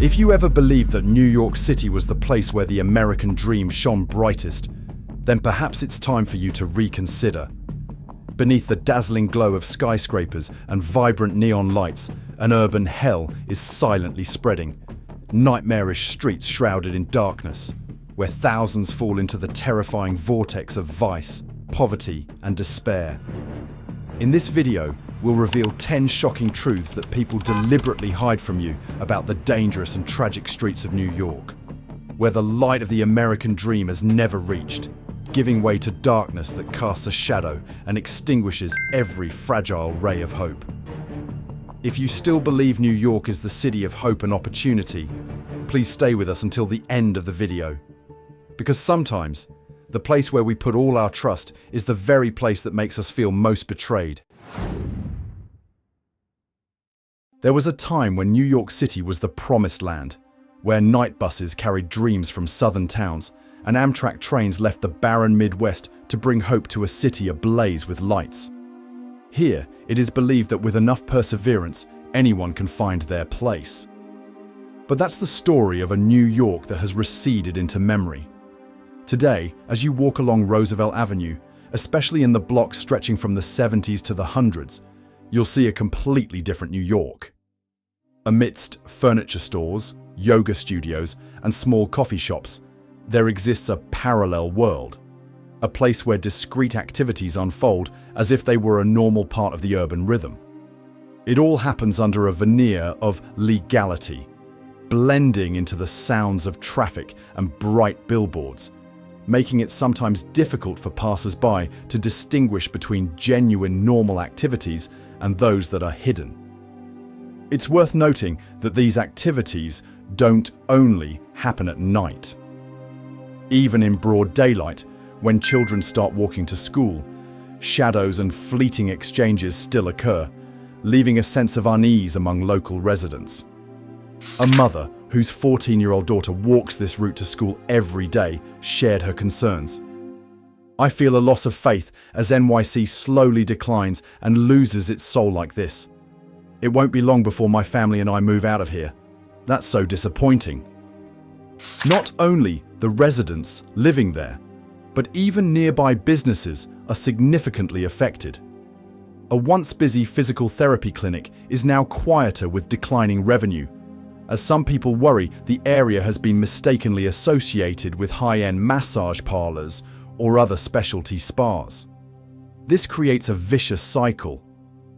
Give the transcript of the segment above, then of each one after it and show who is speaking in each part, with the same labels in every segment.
Speaker 1: If you ever believed that New York City was the place where the American dream shone brightest, then perhaps it's time for you to reconsider. Beneath the dazzling glow of skyscrapers and vibrant neon lights, an urban hell is silently spreading. Nightmarish streets shrouded in darkness, where thousands fall into the terrifying vortex of vice, poverty, and despair. In this video, we'll reveal 10 shocking truths that people deliberately hide from you about the dangerous and tragic streets of New York, where the light of the American dream has never reached, giving way to darkness that casts a shadow and extinguishes every fragile ray of hope. If you still believe New York is the city of hope and opportunity, please stay with us until the end of the video. Because sometimes, the place where we put all our trust is the very place that makes us feel most betrayed. There was a time when New York City was the promised land, where night buses carried dreams from southern towns, and Amtrak trains left the barren Midwest to bring hope to a city ablaze with lights. Here, it is believed that with enough perseverance, anyone can find their place. But that's the story of a New York that has receded into memory. Today, as you walk along Roosevelt Avenue, especially in the blocks stretching from the 70s to the hundreds, you'll see a completely different New York. Amidst furniture stores, yoga studios, and small coffee shops, there exists a parallel world, a place where discrete activities unfold as if they were a normal part of the urban rhythm. It all happens under a veneer of legality, blending into the sounds of traffic and bright billboards, making it sometimes difficult for passers-by to distinguish between genuine normal activities and those that are hidden. It's worth noting that these activities don't only happen at night. Even in broad daylight, when children start walking to school, shadows and fleeting exchanges still occur, leaving a sense of unease among local residents. A mother whose 14-year-old daughter walks this route to school every day shared her concerns. "I feel a loss of faith as NYC slowly declines and loses its soul like this. It won't be long before my family and I move out of here. That's so disappointing." Not only the residents living there, but even nearby businesses are significantly affected. A once busy physical therapy clinic is now quieter with declining revenue, as some people worry the area has been mistakenly associated with high-end massage parlors or other specialty spas. This creates a vicious cycle.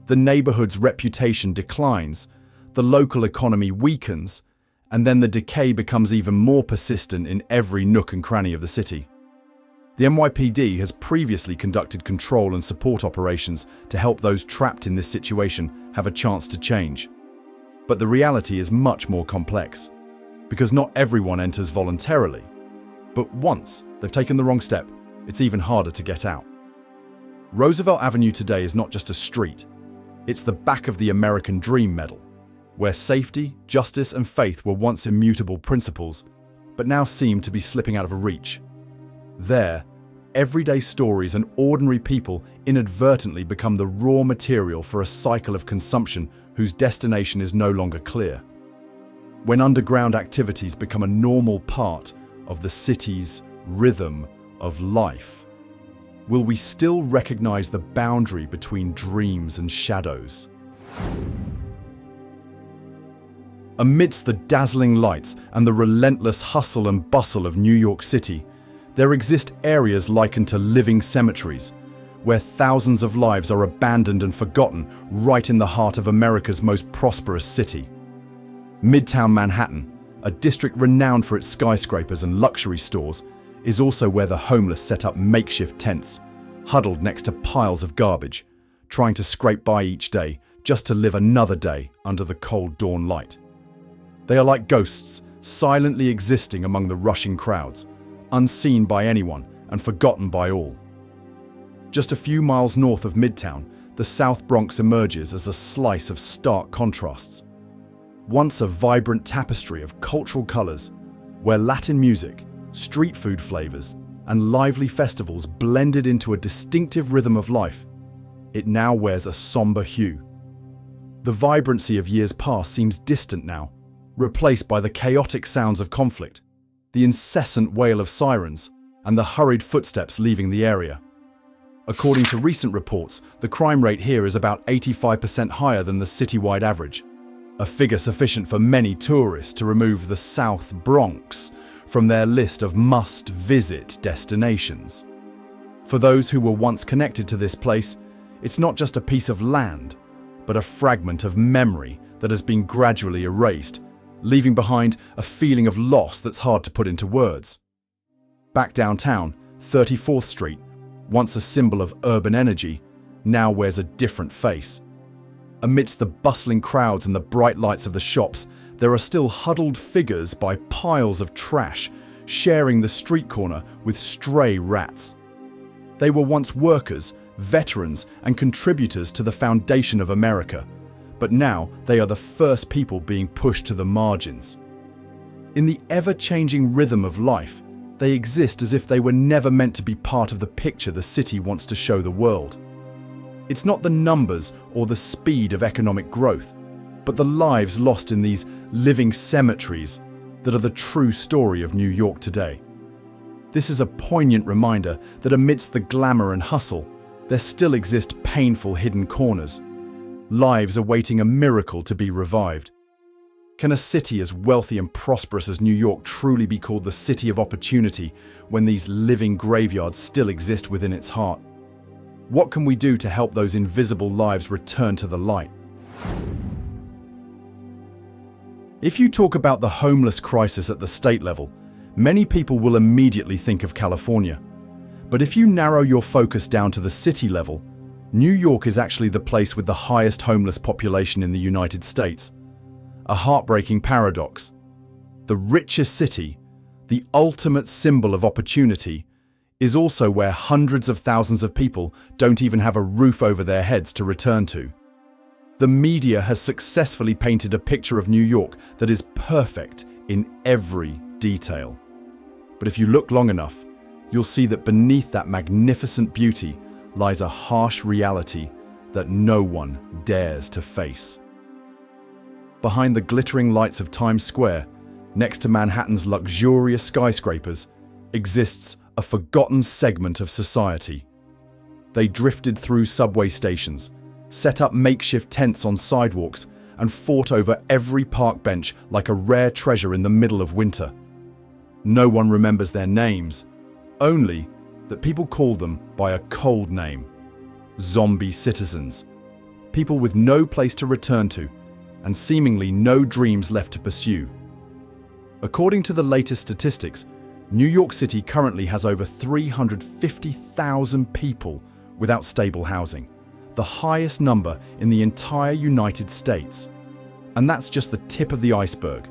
Speaker 1: The neighborhood's reputation declines, the local economy weakens, and then the decay becomes even more persistent in every nook and cranny of the city. The NYPD has previously conducted control and support operations to help those trapped in this situation have a chance to change. But the reality is much more complex, because not everyone enters voluntarily. But once they've taken the wrong step, it's even harder to get out. Roosevelt Avenue today is not just a street, it's the back of the American Dream medal, where safety, justice, and faith were once immutable principles, but now seem to be slipping out of reach. There, everyday stories and ordinary people inadvertently become the raw material for a cycle of consumption whose destination is no longer clear. When underground activities become a normal part of the city's rhythm of life, will we still recognize the boundary between dreams and shadows? Amidst the dazzling lights and the relentless hustle and bustle of New York City, there exist areas likened to living cemeteries, where thousands of lives are abandoned and forgotten right in the heart of America's most prosperous city. Midtown Manhattan, a district renowned for its skyscrapers and luxury stores, is also where the homeless set up makeshift tents, huddled next to piles of garbage, trying to scrape by each day just to live another day under the cold dawn light. They are like ghosts, silently existing among the rushing crowds, unseen by anyone and forgotten by all. Just a few miles north of Midtown, the South Bronx emerges as a slice of stark contrasts. Once a vibrant tapestry of cultural colors, where Latin music, street food flavors, and lively festivals blended into a distinctive rhythm of life, it now wears a somber hue. The vibrancy of years past seems distant now, replaced by the chaotic sounds of conflict, the incessant wail of sirens, and the hurried footsteps leaving the area. According to recent reports, the crime rate here is about 85% higher than the citywide average, a figure sufficient for many tourists to remove the South Bronx from their list of must-visit destinations. For those who were once connected to this place, it's not just a piece of land, but a fragment of memory that has been gradually erased, leaving behind a feeling of loss that's hard to put into words. Back downtown, 34th Street, once a symbol of urban energy, now wears a different face. Amidst the bustling crowds and the bright lights of the shops, there are still huddled figures by piles of trash, sharing the street corner with stray rats. They were once workers, veterans, and contributors to the foundation of America, but now they are the first people being pushed to the margins. In the ever-changing rhythm of life, they exist as if they were never meant to be part of the picture the city wants to show the world. It's not the numbers or the speed of economic growth, but the lives lost in these living cemeteries that are the true story of New York today. This is a poignant reminder that amidst the glamour and hustle, there still exist painful hidden corners, lives awaiting a miracle to be revived. Can a city as wealthy and prosperous as New York truly be called the city of opportunity when these living graveyards still exist within its heart? What can we do to help those invisible lives return to the light? If you talk about the homeless crisis at the state level, many people will immediately think of California. But if you narrow your focus down to the city level, New York is actually the place with the highest homeless population in the United States. A heartbreaking paradox. The richest city, the ultimate symbol of opportunity, is also where hundreds of thousands of people don't even have a roof over their heads to return to. The media has successfully painted a picture of New York that is perfect in every detail. But if you look long enough, you'll see that beneath that magnificent beauty lies a harsh reality that no one dares to face. Behind the glittering lights of Times Square, next to Manhattan's luxurious skyscrapers, exists a forgotten segment of society. They drifted through subway stations, set up makeshift tents on sidewalks, and fought over every park bench like a rare treasure in the middle of winter. No one remembers their names, only that people call them by a cold name: zombie citizens. People with no place to return to, and seemingly no dreams left to pursue. According to the latest statistics, New York City currently has over 350,000 people without stable housing, the highest number in the entire United States. And that's just the tip of the iceberg.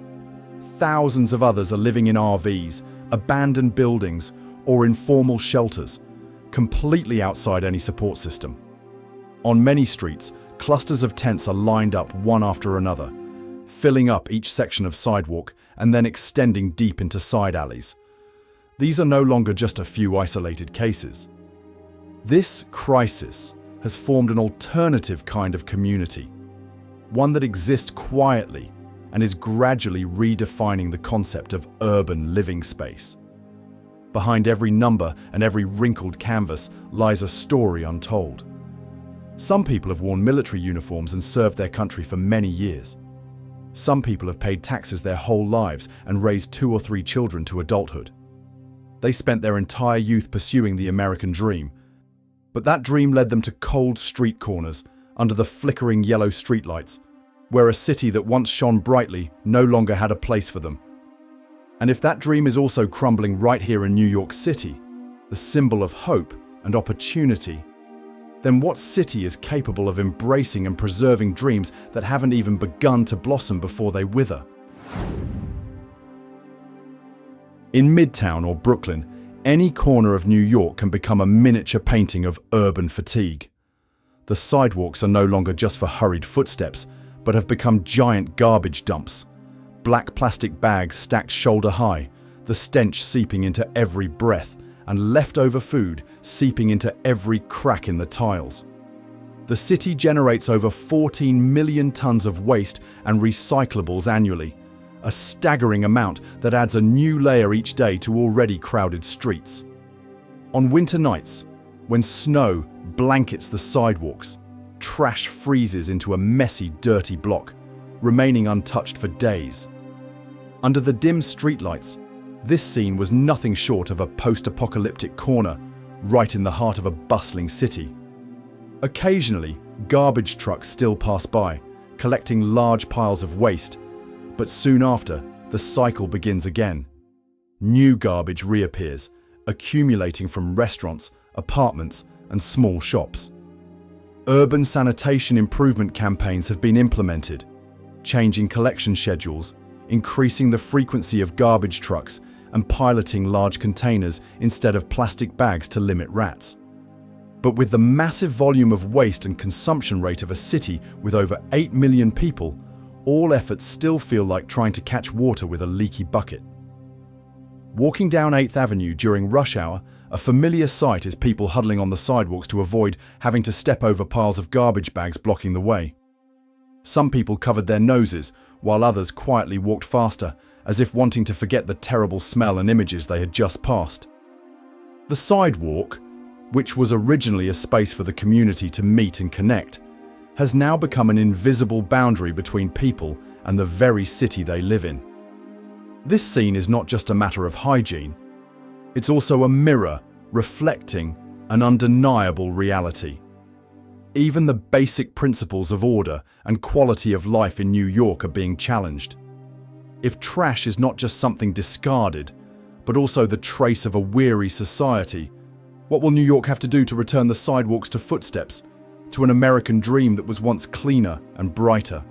Speaker 1: Thousands of others are living in RVs, abandoned buildings, or informal shelters, completely outside any support system. On many streets, clusters of tents are lined up one after another, filling up each section of sidewalk and then extending deep into side alleys. These are no longer just a few isolated cases. This crisis has formed an alternative kind of community, one that exists quietly and is gradually redefining the concept of urban living space. Behind every number and every wrinkled canvas lies a story untold. Some people have worn military uniforms and served their country for many years. Some people have paid taxes their whole lives and raised 2 or 3 children to adulthood. They spent their entire youth pursuing the American dream, but that dream led them to cold street corners under the flickering yellow streetlights, where a city that once shone brightly no longer had a place for them. And if that dream is also crumbling right here in New York City, the symbol of hope and opportunity, then what city is capable of embracing and preserving dreams that haven't even begun to blossom before they wither? In Midtown or Brooklyn, any corner of New York can become a miniature painting of urban fatigue. The sidewalks are no longer just for hurried footsteps, but have become giant garbage dumps. Black plastic bags stacked shoulder high, the stench seeping into every breath, and leftover food seeping into every crack in the tiles. The city generates over 14 million tons of waste and recyclables annually, a staggering amount that adds a new layer each day to already crowded streets. On winter nights, when snow blankets the sidewalks, trash freezes into a messy, dirty block, remaining untouched for days. Under the dim streetlights, this scene was nothing short of a post-apocalyptic corner, right in the heart of a bustling city. Occasionally, garbage trucks still pass by, collecting large piles of waste, but soon after, the cycle begins again. New garbage reappears, accumulating from restaurants, apartments, and small shops. Urban sanitation improvement campaigns have been implemented, changing collection schedules, increasing the frequency of garbage trucks, and piloting large containers instead of plastic bags to limit rats. But with the massive volume of waste and consumption rate of a city with over 8 million people, all efforts still feel like trying to catch water with a leaky bucket. Walking down 8th Avenue during rush hour, a familiar sight is people huddling on the sidewalks to avoid having to step over piles of garbage bags blocking the way. Some people covered their noses, while others quietly walked faster, as if wanting to forget the terrible smell and images they had just passed. The sidewalk, which was originally a space for the community to meet and connect, has now become an invisible boundary between people and the very city they live in. This scene is not just a matter of hygiene, it's also a mirror reflecting an undeniable reality. Even the basic principles of order and quality of life in New York are being challenged. If trash is not just something discarded, but also the trace of a weary society, what will New York have to do to return the sidewalks to footsteps, to an American dream that was once cleaner and brighter?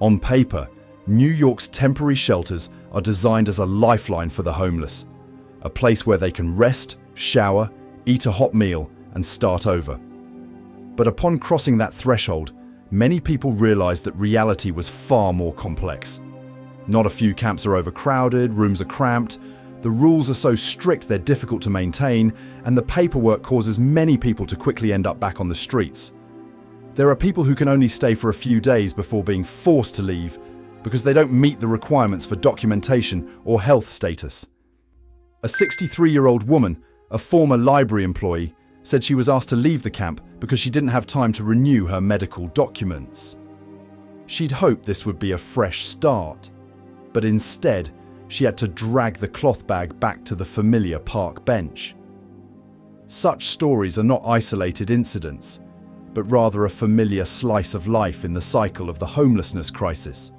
Speaker 1: On paper, New York's temporary shelters are designed as a lifeline for the homeless, a place where they can rest, shower, eat a hot meal, and start over. But upon crossing that threshold, many people realize that reality was far more complex. Not a few camps are overcrowded, rooms are cramped, the rules are so strict they're difficult to maintain, and the paperwork causes many people to quickly end up back on the streets. There are people who can only stay for a few days before being forced to leave because they don't meet the requirements for documentation or health status. A 63-year-old woman, a former library employee, said she was asked to leave the camp because she didn't have time to renew her medical documents. She'd hoped this would be a fresh start, but instead, she had to drag the cloth bag back to the familiar park bench. Such stories are not isolated incidents, but rather a familiar slice of life in the cycle of the homelessness crisis.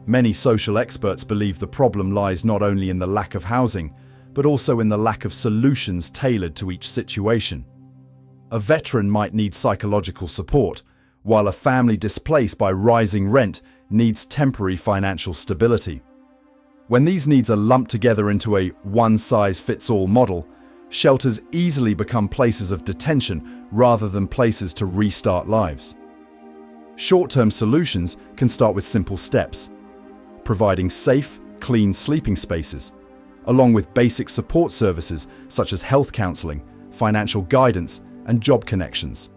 Speaker 1: Many social experts believe the problem lies not only in the lack of housing, but also in the lack of solutions tailored to each situation. A veteran might need psychological support, while a family displaced by rising rent needs temporary financial stability. When these needs are lumped together into a one-size-fits-all model, shelters easily become places of detention rather than places to restart lives. Short-term solutions can start with simple steps, providing safe, clean sleeping spaces, along with basic support services such as health counseling, financial guidance, and job connections.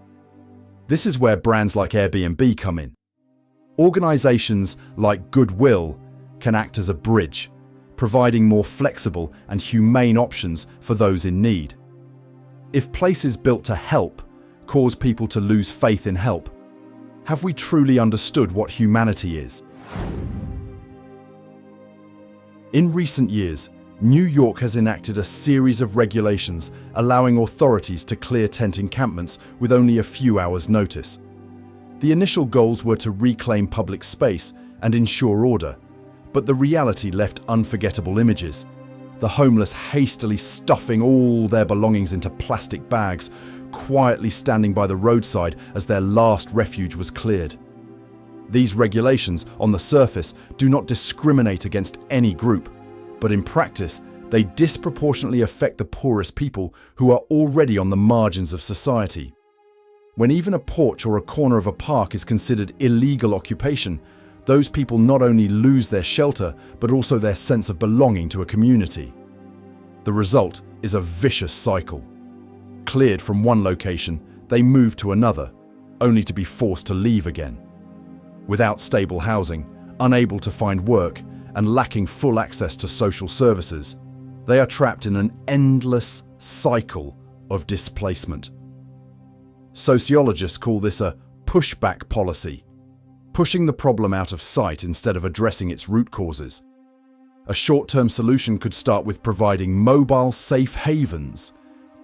Speaker 1: This is where brands like Airbnb come in. Organizations like Goodwill can act as a bridge, providing more flexible and humane options for those in need. If places built to help cause people to lose faith in help, have we truly understood what humanity is? In recent years, New York has enacted a series of regulations allowing authorities to clear tent encampments with only a few hours' notice. The initial goals were to reclaim public space and ensure order, but the reality left unforgettable images. The homeless hastily stuffing all their belongings into plastic bags, quietly standing by the roadside as their last refuge was cleared. These regulations, on the surface, do not discriminate against any group, but in practice, they disproportionately affect the poorest people who are already on the margins of society. When even a porch or a corner of a park is considered illegal occupation, those people not only lose their shelter, but also their sense of belonging to a community. The result is a vicious cycle. Cleared from one location, they move to another, only to be forced to leave again. Without stable housing, unable to find work, and lacking full access to social services, they are trapped in an endless cycle of displacement. Sociologists call this a pushback policy, pushing the problem out of sight instead of addressing its root causes. A short-term solution could start with providing mobile safe havens,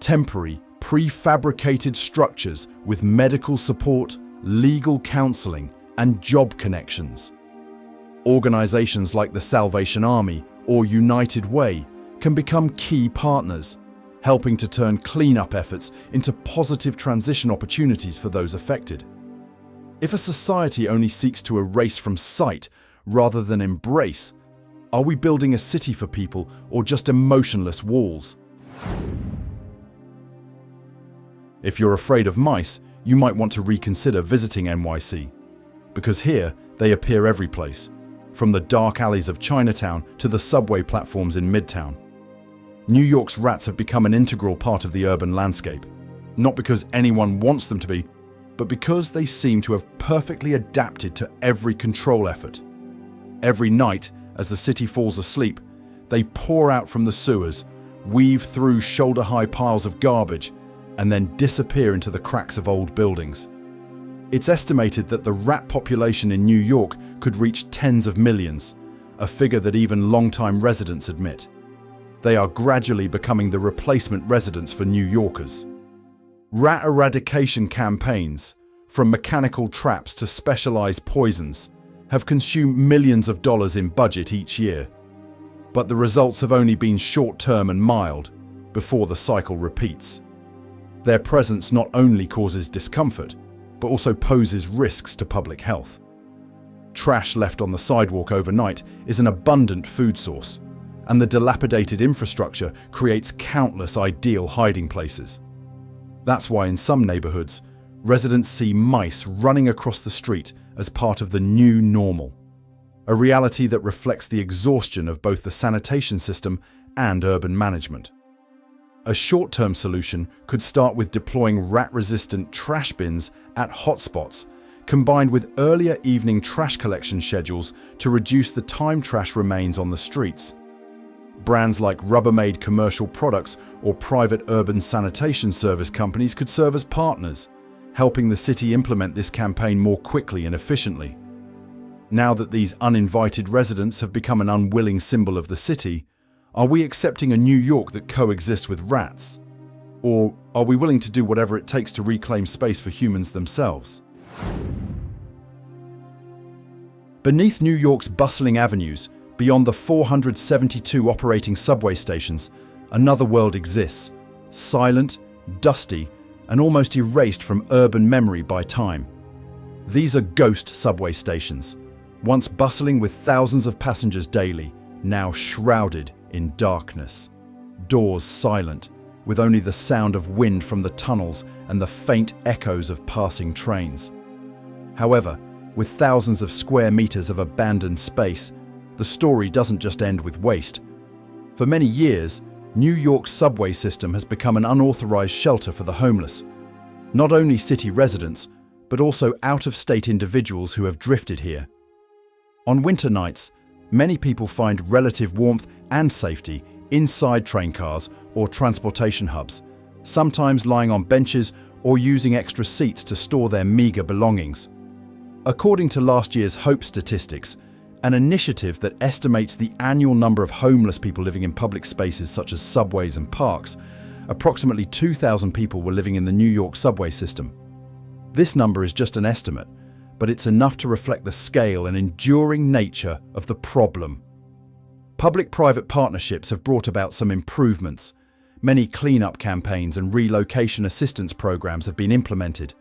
Speaker 1: temporary, prefabricated structures with medical support, legal counseling, and job connections. Organizations like the Salvation Army or United Way can become key partners, helping to turn cleanup efforts into positive transition opportunities for those affected. If a society only seeks to erase from sight rather than embrace, are we building a city for people or just emotionless walls? If you're afraid of mice, you might want to reconsider visiting NYC, because here they appear every place, from the dark alleys of Chinatown to the subway platforms in Midtown. New York's rats have become an integral part of the urban landscape, not because anyone wants them to be, but because they seem to have perfectly adapted to every control effort. Every night, as the city falls asleep, they pour out from the sewers, weave through shoulder-high piles of garbage, and then disappear into the cracks of old buildings. It's estimated that the rat population in New York could reach tens of millions, a figure that even long-time residents admit. They are gradually becoming the replacement residents for New Yorkers. Rat eradication campaigns, from mechanical traps to specialized poisons, have consumed millions of dollars in budget each year. But the results have only been short-term and mild, before the cycle repeats. Their presence not only causes discomfort, but also poses risks to public health. Trash left on the sidewalk overnight is an abundant food source, and the dilapidated infrastructure creates countless ideal hiding places. That's why in some neighborhoods, residents see mice running across the street as part of the new normal, a reality that reflects the exhaustion of both the sanitation system and urban management. A short-term solution could start with deploying rat-resistant trash bins at hotspots, combined with earlier evening trash collection schedules to reduce the time trash remains on the streets. Brands like Rubbermaid Commercial Products or private urban sanitation service companies could serve as partners, helping the city implement this campaign more quickly and efficiently. Now that these uninvited residents have become an unwilling symbol of the city, are we accepting a New York that coexists with rats? Or are we willing to do whatever it takes to reclaim space for humans themselves? Beneath New York's bustling avenues, beyond the 472 operating subway stations, another world exists, silent, dusty, and almost erased from urban memory by time. These are ghost subway stations, once bustling with thousands of passengers daily, now shrouded in darkness. Doors silent, with only the sound of wind from the tunnels and the faint echoes of passing trains. However, with thousands of square meters of abandoned space, the story doesn't just end with waste. For many years, New York's subway system has become an unauthorized shelter for the homeless. Not only city residents, but also out-of-state individuals who have drifted here. On winter nights, many people find relative warmth and safety inside train cars or transportation hubs, sometimes lying on benches or using extra seats to store their meager belongings. According to last year's HOPE statistics, an initiative that estimates the annual number of homeless people living in public spaces such as subways and parks, approximately 2,000 people were living in the New York subway system. This number is just an estimate, but it's enough to reflect the scale and enduring nature of the problem. Public-private partnerships have brought about some improvements. Many cleanup campaigns and relocation assistance programs have been implemented.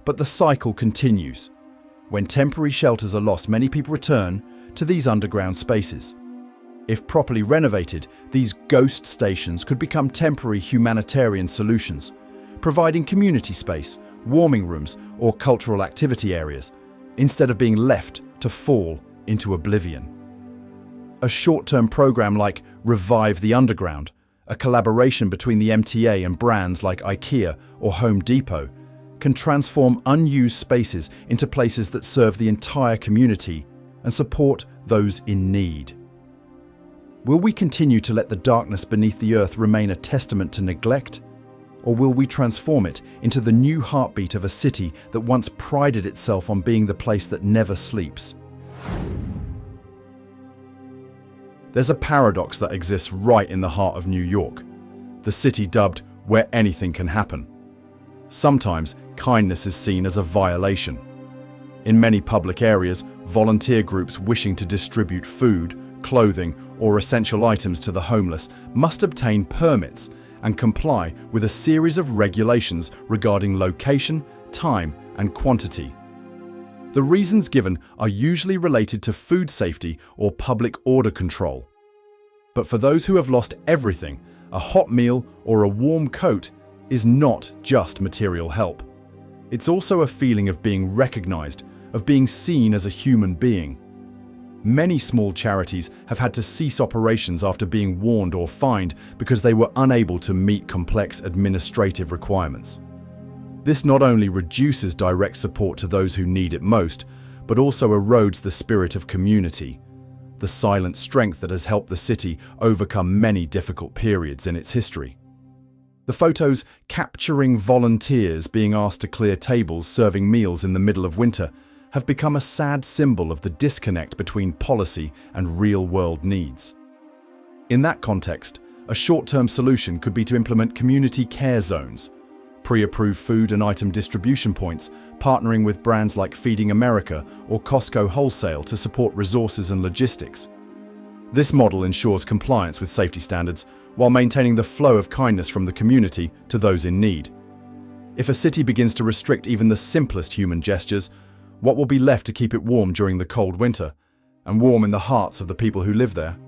Speaker 1: But the cycle continues. When temporary shelters are lost, many people return to these underground spaces. If properly renovated, these ghost stations could become temporary humanitarian solutions, providing community space, warming rooms, or cultural activity areas, instead of being left to fall into oblivion. A short-term program like Revive the Underground, a collaboration between the MTA and brands like IKEA or Home Depot, can transform unused spaces into places that serve the entire community and support those in need. Will we continue to let the darkness beneath the earth remain a testament to neglect? Or will we transform it into the new heartbeat of a city that once prided itself on being the place that never sleeps? There's a paradox that exists right in the heart of New York, the city dubbed where anything can happen. Sometimes kindness is seen as a violation. In many public areas, volunteer groups wishing to distribute food, clothing, or essential items to the homeless must obtain permits and comply with a series of regulations regarding location, time, and quantity. The reasons given are usually related to food safety or public order control. But for those who have lost everything, a hot meal or a warm coat is not just material help. It's also a feeling of being recognized, of being seen as a human being. Many small charities have had to cease operations after being warned or fined because they were unable to meet complex administrative requirements. This not only reduces direct support to those who need it most, but also erodes the spirit of community, the silent strength that has helped the city overcome many difficult periods in its history. The photos capturing volunteers being asked to clear tables serving meals in the middle of winter have become a sad symbol of the disconnect between policy and real-world needs. In that context, a short-term solution could be to implement community care zones, pre-approved food and item distribution points, partnering with brands like Feeding America or Costco Wholesale to support resources and logistics. This model ensures compliance with safety standards while maintaining the flow of kindness from the community to those in need. If a city begins to restrict even the simplest human gestures, what will be left to keep it warm during the cold winter, and warm in the hearts of the people who live there?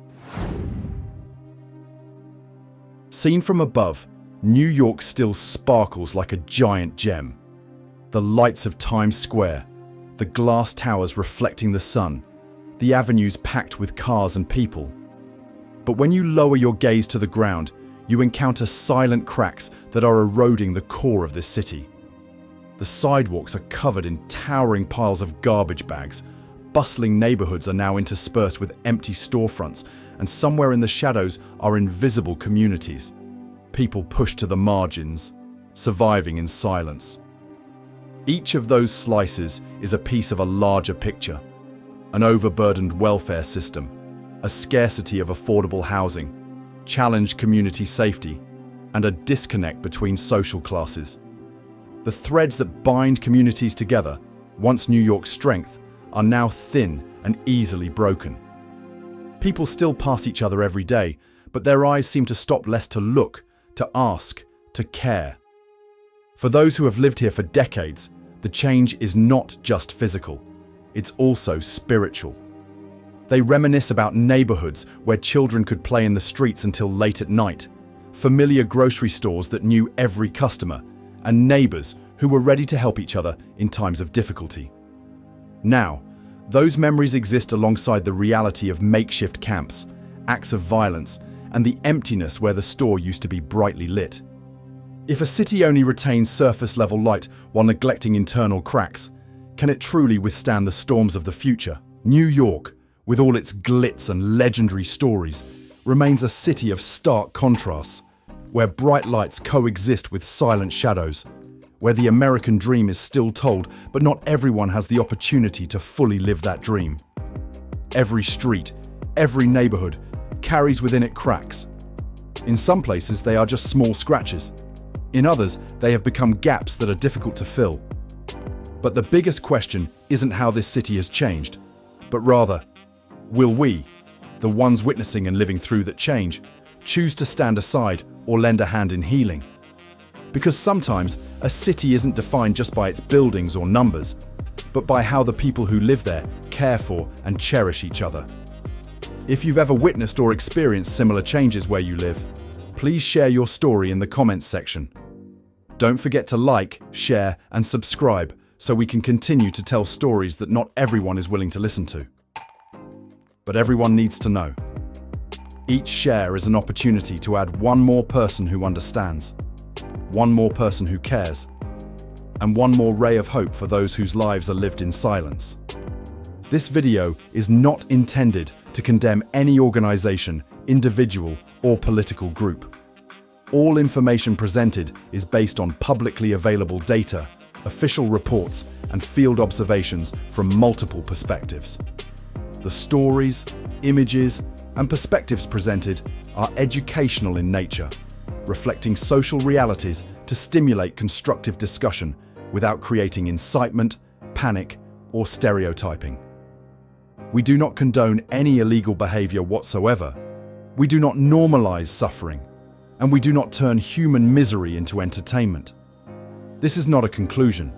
Speaker 1: Seen from above, New York still sparkles like a giant gem. The lights of Times Square, the glass towers reflecting the sun, the avenues packed with cars and people. But when you lower your gaze to the ground, you encounter silent cracks that are eroding the core of this city. The sidewalks are covered in towering piles of garbage bags. Bustling neighborhoods are now interspersed with empty storefronts, and somewhere in the shadows are invisible communities. People pushed to the margins, surviving in silence. Each of those slices is a piece of a larger picture. An overburdened welfare system, a scarcity of affordable housing, challenged community safety, and a disconnect between social classes. The threads that bind communities together, once New York's strength, are now thin and easily broken. People still pass each other every day, but their eyes seem to stop less to look, to ask, to care. For those who have lived here for decades, the change is not just physical, it's also spiritual. They reminisce about neighborhoods where children could play in the streets until late at night, familiar grocery stores that knew every customer, and neighbors who were ready to help each other in times of difficulty. Now, those memories exist alongside the reality of makeshift camps, acts of violence, and the emptiness where the store used to be brightly lit. If a city only retains surface-level light while neglecting internal cracks, can it truly withstand the storms of the future? New York, with all its glitz and legendary stories, remains a city of stark contrasts, where bright lights coexist with silent shadows, where the American dream is still told, but not everyone has the opportunity to fully live that dream. Every street, every neighborhood, carries within it cracks. In some places, they are just small scratches. In others, they have become gaps that are difficult to fill. But the biggest question isn't how this city has changed, but rather, will we, the ones witnessing and living through that change, choose to stand aside or lend a hand in healing? Because sometimes a city isn't defined just by its buildings or numbers, but by how the people who live there care for and cherish each other. If you've ever witnessed or experienced similar changes where you live, please share your story in the comments section. Don't forget to like, share, and subscribe so we can continue to tell stories that not everyone is willing to listen to. But everyone needs to know. Each share is an opportunity to add one more person who understands, one more person who cares, and one more ray of hope for those whose lives are lived in silence. This video is not intended to condemn any organization, individual, or political group. All information presented is based on publicly available data, official reports, and field observations from multiple perspectives. The stories, images, and perspectives presented are educational in nature, reflecting social realities to stimulate constructive discussion without creating incitement, panic, or stereotyping. We do not condone any illegal behavior whatsoever. We do not normalize suffering, and we do not turn human misery into entertainment. This is not a conclusion.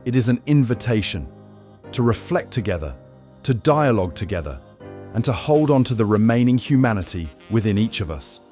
Speaker 1: It is an invitation to reflect together, to dialogue together, and to hold on to the remaining humanity within each of us.